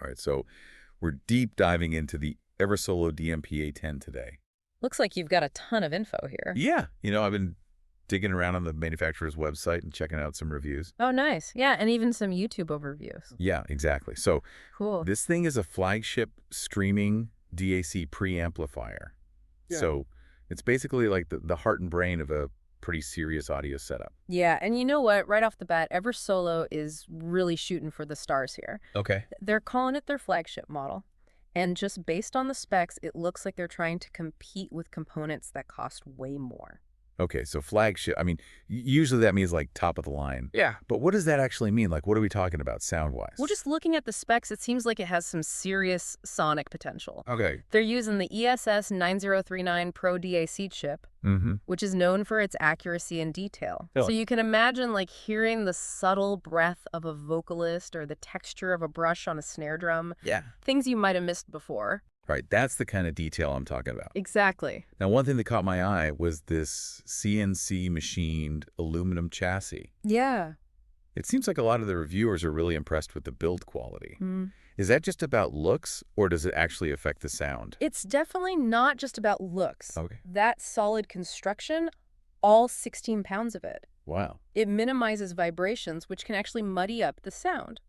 All right, so we're deep diving into the Eversolo DMP-A10 today. Looks like you've got a ton of info here. Yeah, I've been digging around on the manufacturer's website and checking out some reviews. Oh, nice. Yeah, and even some YouTube overviews. Yeah, exactly. So Cool. this thing is a flagship streaming DAC preamplifier. Yeah. So it's basically like the heart and brain of a pretty serious audio setup. Yeah, and you know what? Right off the bat, Eversolo is really shooting for the stars here. Okay. They're calling it their flagship model. And just based on the specs, it looks like they're trying to compete with components that cost way more. Okay, so flagship, I mean, usually that means like top of the line. Yeah. But what does that actually mean? Like, what are we talking about sound-wise? Well, just looking at the specs, it seems like it has some serious sonic potential. Okay. They're using the ESS 9039 Pro DAC chip, which is known for its accuracy and detail. Really? So you can imagine like hearing the subtle breath of a vocalist or the texture of a brush on a snare drum. Yeah. Things you might have missed before. Right, that's the kind of detail I'm talking about. Exactly. Now, one thing that caught my eye was this CNC machined aluminum chassis. Yeah. It seems like a lot of the reviewers are really impressed with the build quality. Is that just about looks, or does it actually affect the sound? It's definitely not just about looks. Okay. That solid construction, all 16 pounds of it. Wow. It minimizes vibrations, which can actually muddy up the sound.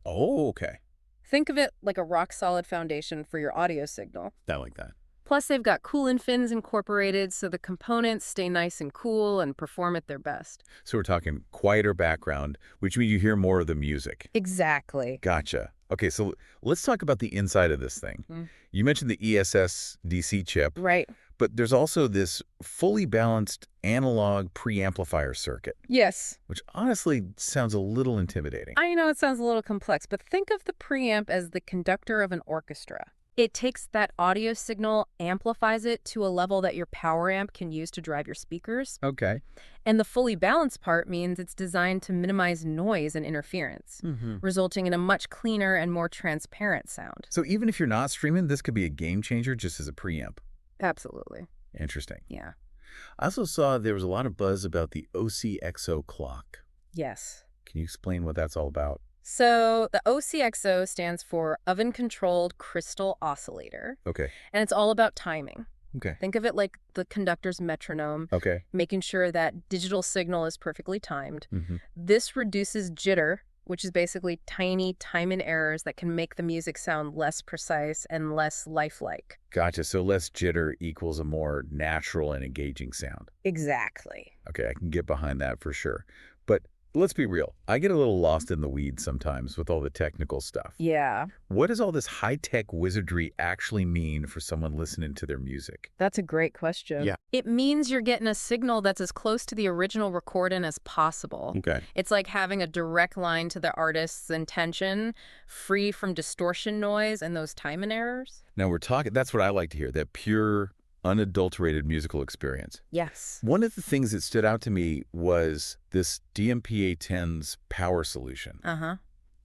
Oh, okay. Think of it like a rock-solid foundation for your audio signal. I like that. Plus, they've got coolant fins incorporated so the components stay nice and cool and perform at their best. So we're talking quieter background, which means you hear more of the music. Exactly. Gotcha. Okay, so let's talk about the inside of this thing. You mentioned the ESS DC chip. Right. But there's also this fully balanced analog preamplifier circuit. Yes. Which honestly sounds a little intimidating. I know it sounds a little complex, but think of the preamp as the conductor of an orchestra. It takes that audio signal, amplifies it to a level that your power amp can use to drive your speakers. Okay. And the fully balanced part means it's designed to minimize noise and interference, resulting in a much cleaner and more transparent sound. So even if you're not streaming, this could be a game changer just as a preamp. Absolutely. Interesting. Yeah. I also saw there was a lot of buzz about the OCXO clock. Yes. Can you explain what that's all about? So the OCXO stands for Oven-Controlled Crystal Oscillator. Okay. And it's all about timing. Okay. Think of it like the conductor's metronome, Okay. making sure that digital signal is perfectly timed. This reduces jitter, which is basically tiny timing errors that can make the music sound less precise and less lifelike. Gotcha. So less jitter equals a more natural and engaging sound. Exactly. Okay, I can get behind that for sure. But let's be real. I get a little lost in the weeds sometimes with all the technical stuff. Yeah. What does all this high-tech wizardry actually mean for someone listening to their music? That's a great question. Yeah. It means you're getting a signal that's as close to the original recording as possible. Okay. It's like having a direct line to the artist's intention, free from distortion noise and those timing errors. Now we're talking, that's what I like to hear, that pure, unadulterated musical experience. Yes. One of the things that stood out to me was this DMP-A10's power solution.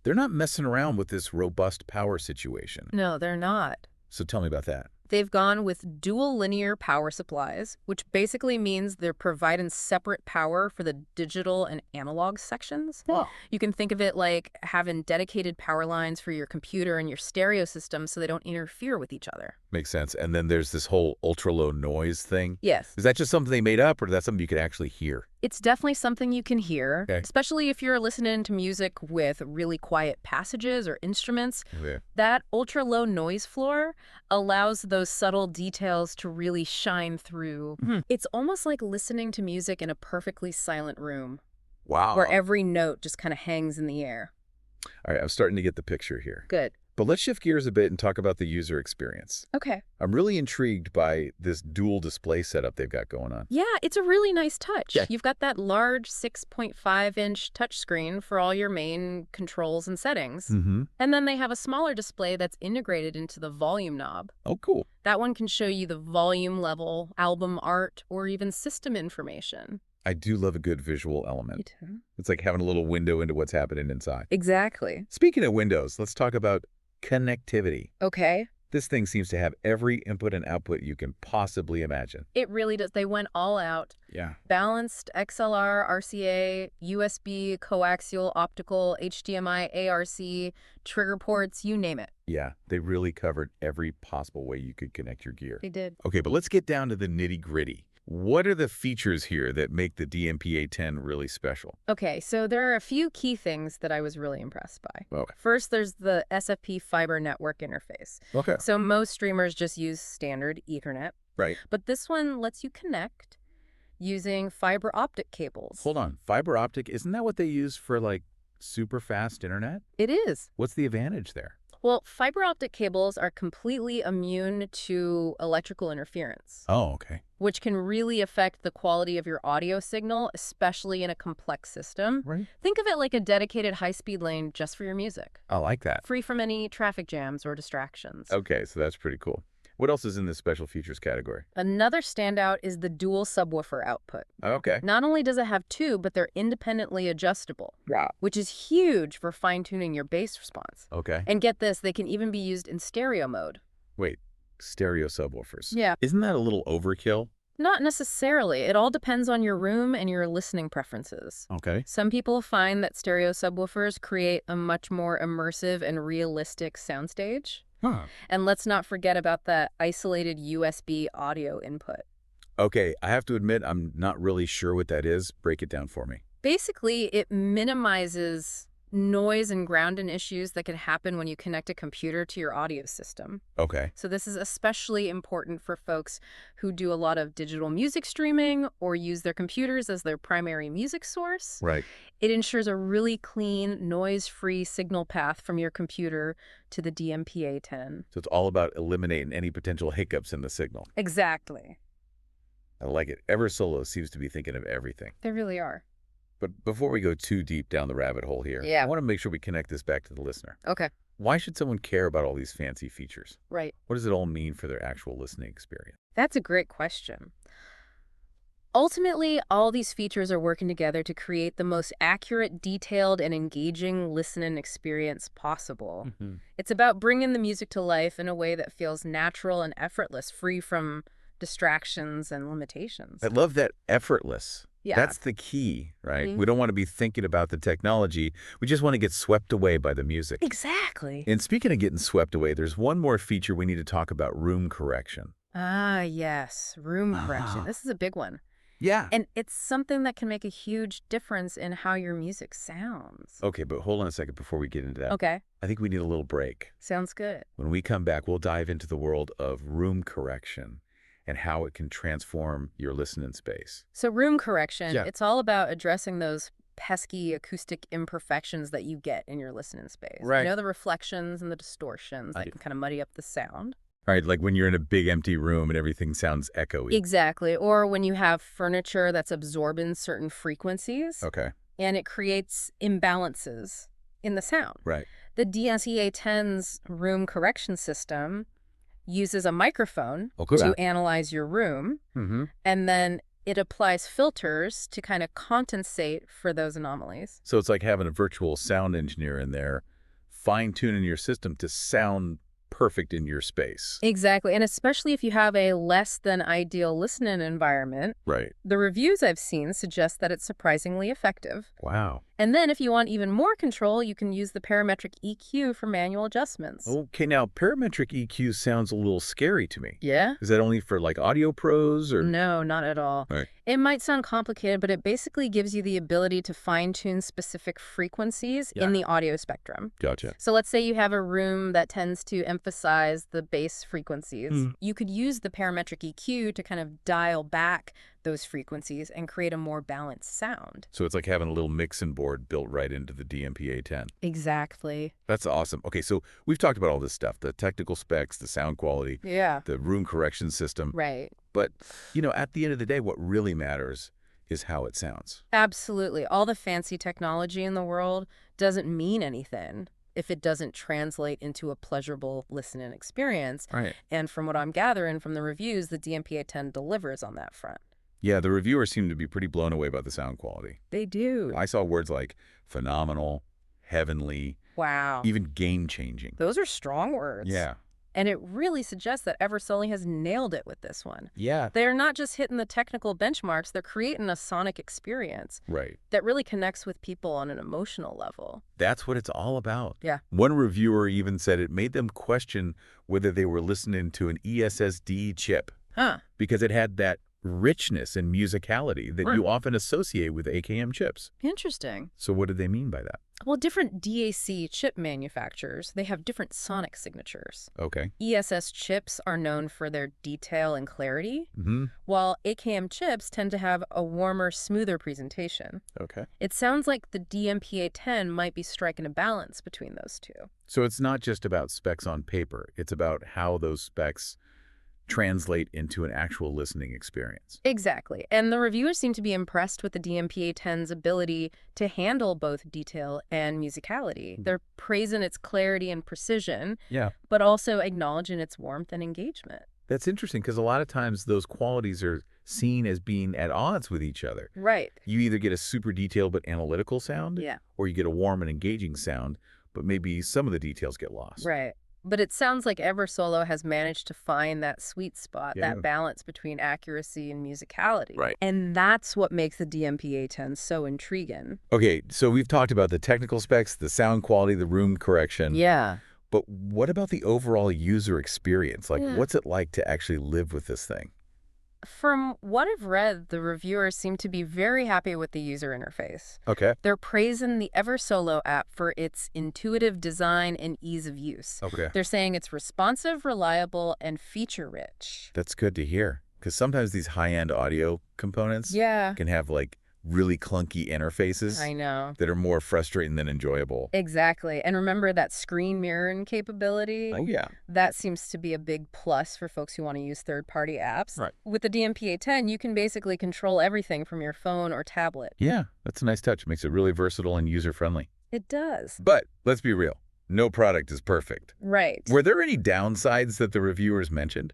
They're not messing around with this robust power situation. No, they're not. So tell me about that. They've gone with dual linear power supplies, which basically means they're providing separate power for the digital and analog sections. Oh. You can think of it like having dedicated power lines for your computer and your stereo system so they don't interfere with each other. Makes sense. And then there's this whole ultra-low noise thing. Yes. Is that just something they made up, or is that something you could actually hear? It's definitely something you can hear, Okay. especially if you're listening to music with really quiet passages or instruments. Okay. That ultra-low noise floor allows those subtle details to really shine through. It's almost like listening to music in a perfectly silent room Wow. where every note just kind of hangs in the air. All right, I'm starting to get the picture here. Good. But let's shift gears a bit and talk about the user experience. Okay. I'm really intrigued by this dual display setup they've got going on. Yeah, it's a really nice touch. Yeah. You've got that large 6.5-inch touchscreen for all your main controls and settings. And then they have a smaller display that's integrated into the volume knob. Oh, cool. That one can show you the volume level, album art, or even system information. I do love a good visual element. Me too. It's like having a little window into what's happening inside. Exactly. Speaking of windows, let's talk about connectivity. Okay. This thing seems to have every input and output you can possibly imagine. It really does. They went all out. Yeah. Balanced XLR, RCA, USB, coaxial, optical, HDMI, ARC, trigger ports, you name it. Yeah, they really covered every possible way you could connect your gear. They did. Okay, but let's get down to the nitty-gritty. What are the features here that make the DMP-A10 really special? Okay, so there are a few key things that I was really impressed by. Okay. First, there's the SFP fiber network interface. Okay. So most streamers just use standard Ethernet, Right. but this one lets you connect using fiber optic cables. Hold on. Fiber optic, isn't that what they use for, like, super fast internet? It is. What's the advantage there? Well, fiber optic cables are completely immune to electrical interference, Oh, okay. which can really affect the quality of your audio signal, especially in a complex system. Right. Think of it like a dedicated high-speed lane just for your music, I like that. free from any traffic jams or distractions. Okay, so that's pretty cool. What else is in this special features category? Another standout is the dual subwoofer output. Okay. Not only does it have two, but they're independently adjustable, which is huge for fine-tuning your bass response. Okay. And get this, they can even be used in stereo mode. Wait, stereo subwoofers. Yeah. Isn't that a little overkill? Not necessarily. It all depends on your room and your listening preferences. Okay. Some people find that stereo subwoofers create a much more immersive and realistic soundstage. Huh. And let's not forget about the isolated USB audio input. Okay, I have to admit I'm not really sure what that is. Break it down for me. Basically, it minimizes noise and grounding issues that can happen when you connect a computer to your audio system. Okay. So this is especially important for folks who do a lot of digital music streaming or use their computers as their primary music source. Right. It ensures a really clean, noise-free signal path from your computer to the DMP-A10. So it's all about eliminating any potential hiccups in the signal. Exactly. I like it. Eversolo seems to be thinking of everything. They really are. But before we go too deep down the rabbit hole here, Yeah. I want to make sure we connect this back to the listener. Okay. Why should someone care about all these fancy features? Right. What does it all mean for their actual listening experience? That's a great question. Ultimately, all these features are working together to create the most accurate, detailed, and engaging listening experience possible. Mm-hmm. It's about bringing the music to life in a way that feels natural and effortless, free from distractions and limitations. I love that effortless. Yeah. That's the key, right? Mhm. We don't want to be thinking about the technology. We just want to get swept away by the music. Exactly. And speaking of getting swept away, there's one more feature we need to talk about: room correction. Ah, yes. Room correction. This is a big one. Yeah. And it's something that can make a huge difference in how your music sounds. Okay, but hold on a second before we get into that. Okay. I think we need a little break. Sounds good. When we come back, we'll dive into the world of room correction and how it can transform your listening space. So room correction, Yeah. it's all about addressing those pesky acoustic imperfections that you get in your listening space. Right. You know, the reflections and the distortions I that do. can kind of muddy up the sound. All right, like when you're in a big empty room and everything sounds echoey. Exactly. Or when you have furniture that's absorbing certain frequencies Okay, and it creates imbalances in the sound. right. The DMP-A10's room correction system uses a microphone Oh, good. to analyze your room, Mm-hmm. and then it applies filters to kind of compensate for those anomalies. So it's like having a virtual sound engineer in there, fine-tuning your system to sound perfect in your space. Exactly, and especially if you have a less than ideal listening environment, Right. the reviews I've seen suggest that it's surprisingly effective. Wow. And then if you want even more control, you can use the parametric EQ for manual adjustments. Okay, now parametric EQ sounds a little scary to me. Yeah? Is that only for like audio pros or? No, not at all. Right. It might sound complicated, but it basically gives you the ability to fine-tune specific frequencies in the audio spectrum. Gotcha. So let's say you have a room that tends to emphasize the bass frequencies. You could use the parametric EQ to kind of dial back those frequencies and create a more balanced sound. So it's like having a little mixing board built right into the DMP-A10. Exactly. That's awesome. Okay, so we've talked about all this stuff, the technical specs, the sound quality, Yeah. the room correction system. Right. But, you know, at the end of the day, what really matters is how it sounds. Absolutely. All the fancy technology in the world doesn't mean anything if it doesn't translate into a pleasurable listening experience. Right. And from what I'm gathering from the reviews, the DMP-A10 delivers on that front. Yeah, the reviewers seem to be pretty blown away by the sound quality. They do. I saw words like phenomenal, heavenly, Wow. even game-changing. Those are strong words. Yeah. And it really suggests that Eversolo has nailed it with this one. Yeah. They're not just hitting the technical benchmarks, they're creating a sonic experience Right. that really connects with people on an emotional level. That's what it's all about. Yeah. One reviewer even said it made them question whether they were listening to an ESSD chip. Huh. Because it had that richness and musicality that you often associate with AKM chips. Interesting. So what did they mean by that? Well, different DAC chip manufacturers, they have different sonic signatures. Okay. ESS chips are known for their detail and clarity, while AKM chips tend to have a warmer, smoother presentation. Okay. It sounds like the DMP-A10 might be striking a balance between those two. So it's not just about specs on paper. It's about how those specs translate into an actual listening experience. Exactly. And the reviewers seem to be impressed with the DMP-A10's ability to handle both detail and musicality. They're praising its clarity and precision, but also acknowledging its warmth and engagement. That's interesting because a lot of times those qualities are seen as being at odds with each other. Right. You either get a super detailed but analytical sound, or you get a warm and engaging sound, but maybe some of the details get lost. Right. But it sounds like Eversolo has managed to find that sweet spot, that balance between accuracy and musicality. Right. And that's what makes the DMP-A10 so intriguing. Okay, so we've talked about the technical specs, the sound quality, the room correction. Yeah. But what about the overall user experience? Like, what's it like to actually live with this thing? From what I've read, the reviewers seem to be very happy with the user interface. Okay. They're praising the Eversolo app for its intuitive design and ease of use. Okay. They're saying it's responsive, reliable, and feature-rich. That's good to hear. Because sometimes these high-end audio components can have, like, really clunky interfaces. I know. That are more frustrating than enjoyable. Exactly. And remember that screen mirroring capability? Oh, yeah. That seems to be a big plus for folks who want to use third-party apps. Right. With the DMP-A10, you can basically control everything from your phone or tablet. Yeah, that's a nice touch. It makes it really versatile and user-friendly. It does. But let's be real. No product is perfect. Right. Were there any downsides that the reviewers mentioned?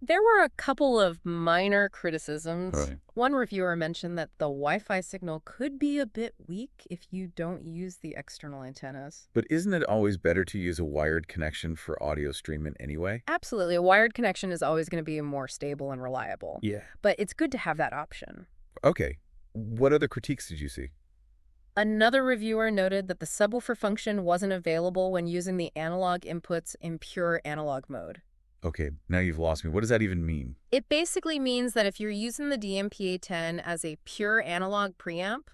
There were a couple of minor criticisms. Right. One reviewer mentioned that the Wi-Fi signal could be a bit weak if you don't use the external antennas. But isn't it always better to use a wired connection for audio streaming anyway? Absolutely. A wired connection is always going to be more stable and reliable. Yeah. But it's good to have that option. Okay. What other critiques did you see? Another reviewer noted that the subwoofer function wasn't available when using the analog inputs in pure analog mode. Okay, now you've lost me. What does that even mean? It basically means that if you're using the DMP-A10 as a pure analog preamp,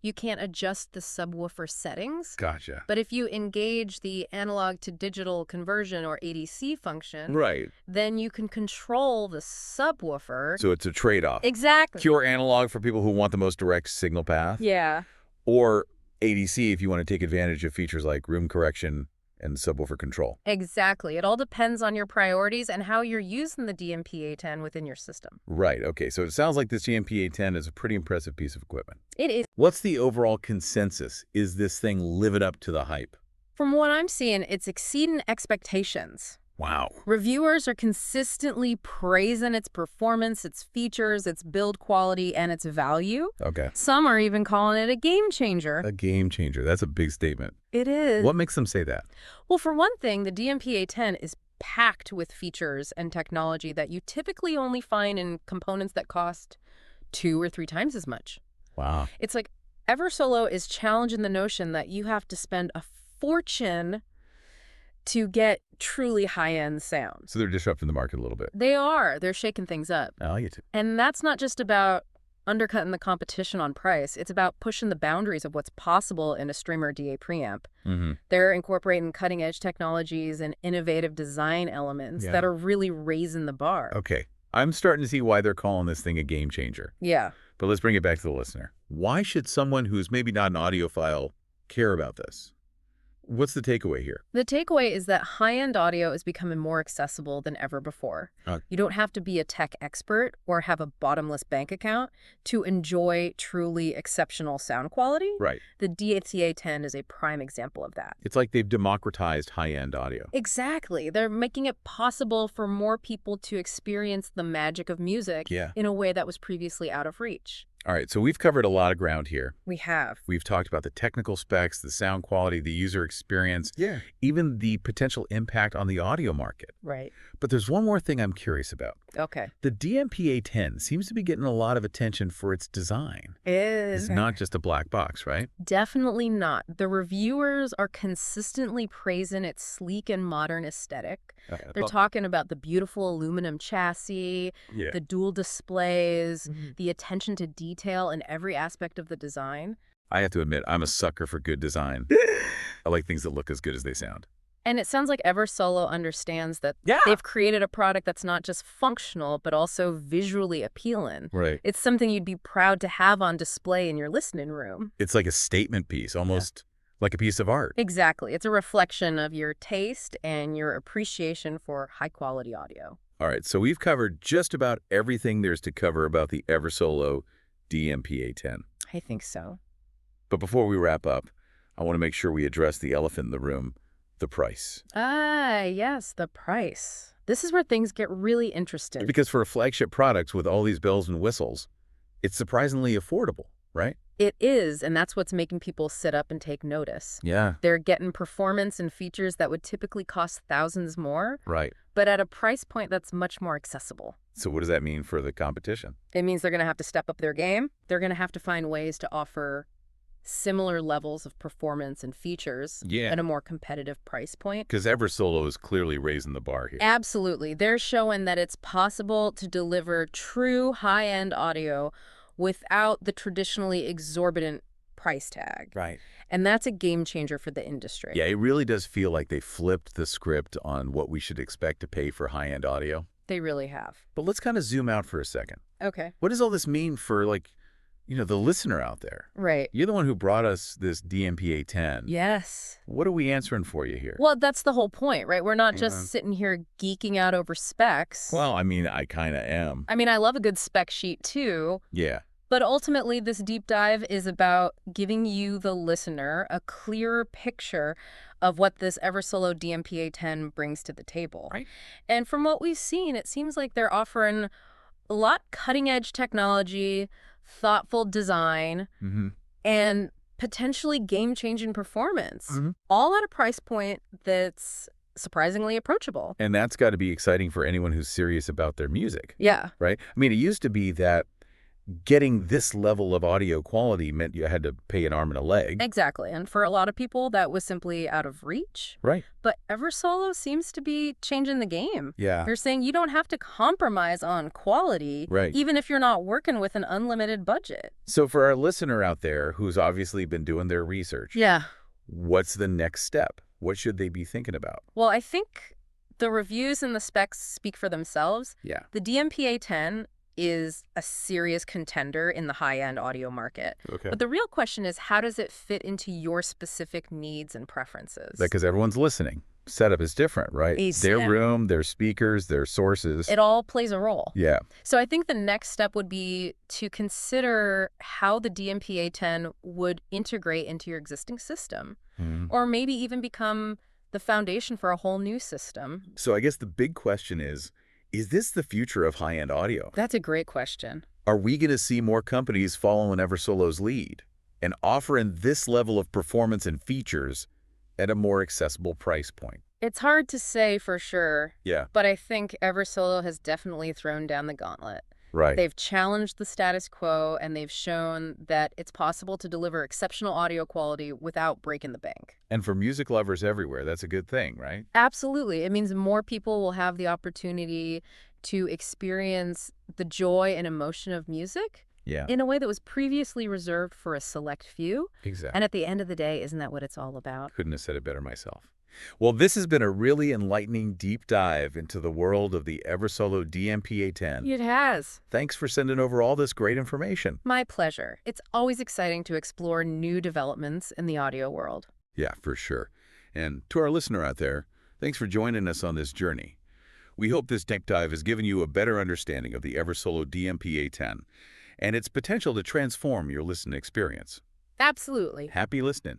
you can't adjust the subwoofer settings. Gotcha. But if you engage the analog to digital conversion or ADC function, then you can control the subwoofer. So it's a trade-off. Exactly. Pure analog for people who want the most direct signal path. Yeah. Or ADC if you want to take advantage of features like room correction and subwoofer control. Exactly. It all depends on your priorities and how you're using the DMP-A10 within your system. Right. Okay. So it sounds like this DMP-A10 is a pretty impressive piece of equipment. It is. What's the overall consensus? Is this thing living up to the hype? From what I'm seeing, it's exceeding expectations. Wow. Reviewers are consistently praising its performance, its features, its build quality, and its value. Okay. Some are even calling it a game changer. A game changer. That's a big statement. It is. What makes them say that? Well, for one thing, the DMP-A10 is packed with features and technology that you typically only find in components that cost 2 or 3 times as much. Wow. It's like Eversolo is challenging the notion that you have to spend a fortune to get truly high-end sound. So they're disrupting the market a little bit. They are. They're shaking things up. I get it. And that's not just about undercutting the competition on price. It's about pushing the boundaries of what's possible in a streamer DA preamp. They're incorporating cutting-edge technologies and innovative design elements that are really raising the bar. Okay. I'm starting to see why they're calling this thing a game changer. Yeah. But let's bring it back to the listener. Why should someone who's maybe not an audiophile care about this? What's the takeaway here? The takeaway is that high-end audio is becoming more accessible than ever before. You don't have to be a tech expert or have a bottomless bank account to enjoy truly exceptional sound quality. Right. The DAC-A10 is a prime example of that. It's like they've democratized high-end audio. Exactly. They're making it possible for more people to experience the magic of music in a way that was previously out of reach. All right, so we've covered a lot of ground here. We have. We've talked about the technical specs, the sound quality, the user experience, even the potential impact on the audio market. Right. But there's one more thing I'm curious about. Okay. The DMP-A10 seems to be getting a lot of attention for its design. It's not just a black box, right? definitely not. The reviewers are consistently praising its sleek and modern aesthetic. They're talking about the beautiful aluminum chassis, the dual displays, the attention to detail in every aspect of the design. I have to admit, I'm a sucker for good design. I like things that look as good as they sound. And it sounds like Eversolo understands that they've created a product that's not just functional, but also visually appealing. Right. It's something you'd be proud to have on display in your listening room. It's like a statement piece, almost like a piece of art. Exactly. It's a reflection of your taste and your appreciation for high-quality audio. All right, so we've covered just about everything there's to cover about the Eversolo DMP-A10. I think so. But before we wrap up, I want to make sure we address the elephant in the room, the price. Ah, yes, the price. This is where things get really interesting. Because for a flagship product with all these bells and whistles, it's surprisingly affordable, right? It is, and that's what's making people sit up and take notice. Yeah. They're getting performance and features that would typically cost thousands more, Right. but at a price point that's much more accessible. So what does that mean for the competition? It means they're going to have to step up their game. They're going to have to find ways to offer similar levels of performance and features at a more competitive price point. Because Eversolo is clearly raising the bar here. Absolutely. They're showing that it's possible to deliver true high-end audio without the traditionally exorbitant price tag. Right. And that's a game changer for the industry. Yeah, it really does feel like they flipped the script on what we should expect to pay for high-end audio. They really have. But let's kind of zoom out for a second. Okay. What does all this mean for, like, the listener out there? Right. You're the one who brought us this DMP-A10. Yes. What are we answering for you here? Well, that's the whole point, right? We're not just sitting here geeking out over specs. Well, I mean, I kind of am. I mean, I love a good spec sheet too. Yeah. But ultimately, this deep dive is about giving you, the listener, a clearer picture of what this Eversolo DMP-A10 brings to the table. Right. And from what we've seen, it seems like they're offering a lot cutting-edge technology, thoughtful design, and potentially game-changing performance, all at a price point that's surprisingly approachable. And that's got to be exciting for anyone who's serious about their music. Yeah. Right? I mean, it used to be that getting this level of audio quality meant you had to pay an arm and a leg. Exactly. And for a lot of people, that was simply out of reach. Right. But Eversolo seems to be changing the game. Yeah. They're saying you don't have to compromise on quality, even if you're not working with an unlimited budget. So for our listener out there who's obviously been doing their research, what's the next step? What should they be thinking about? Well, I think the reviews and the specs speak for themselves. Yeah. The DMP-A10 is a serious contender in the high-end audio market. Okay. But the real question is, how does it fit into your specific needs and preferences? Because everyone's listening. Setup is different, right? Their room, their speakers, their sources. It all plays a role. Yeah. So I think the next step would be to consider how the DMP-A10 would integrate into your existing system, or maybe even become the foundation for a whole new system. So I guess the big question is this the future of high-end audio? That's a great question. Are we going to see more companies following Eversolo's lead and offering this level of performance and features at a more accessible price point? It's hard to say for sure. Yeah. But I think Eversolo has definitely thrown down the gauntlet. Right. They've challenged the status quo, and they've shown that it's possible to deliver exceptional audio quality without breaking the bank. And for music lovers everywhere, that's a good thing, right? Absolutely. It means more people will have the opportunity to experience the joy and emotion of music in a way that was previously reserved for a select few. Exactly. And at the end of the day, isn't that what it's all about? Couldn't have said it better myself. Well, this has been a really enlightening deep dive into the world of the Eversolo DMP-A10. It has. Thanks for sending over all this great information. My pleasure. It's always exciting to explore new developments in the audio world. Yeah, for sure. And to our listener out there, thanks for joining us on this journey. We hope this deep dive has given you a better understanding of the Eversolo DMP-A10 and its potential to transform your listening experience. Absolutely. Happy listening.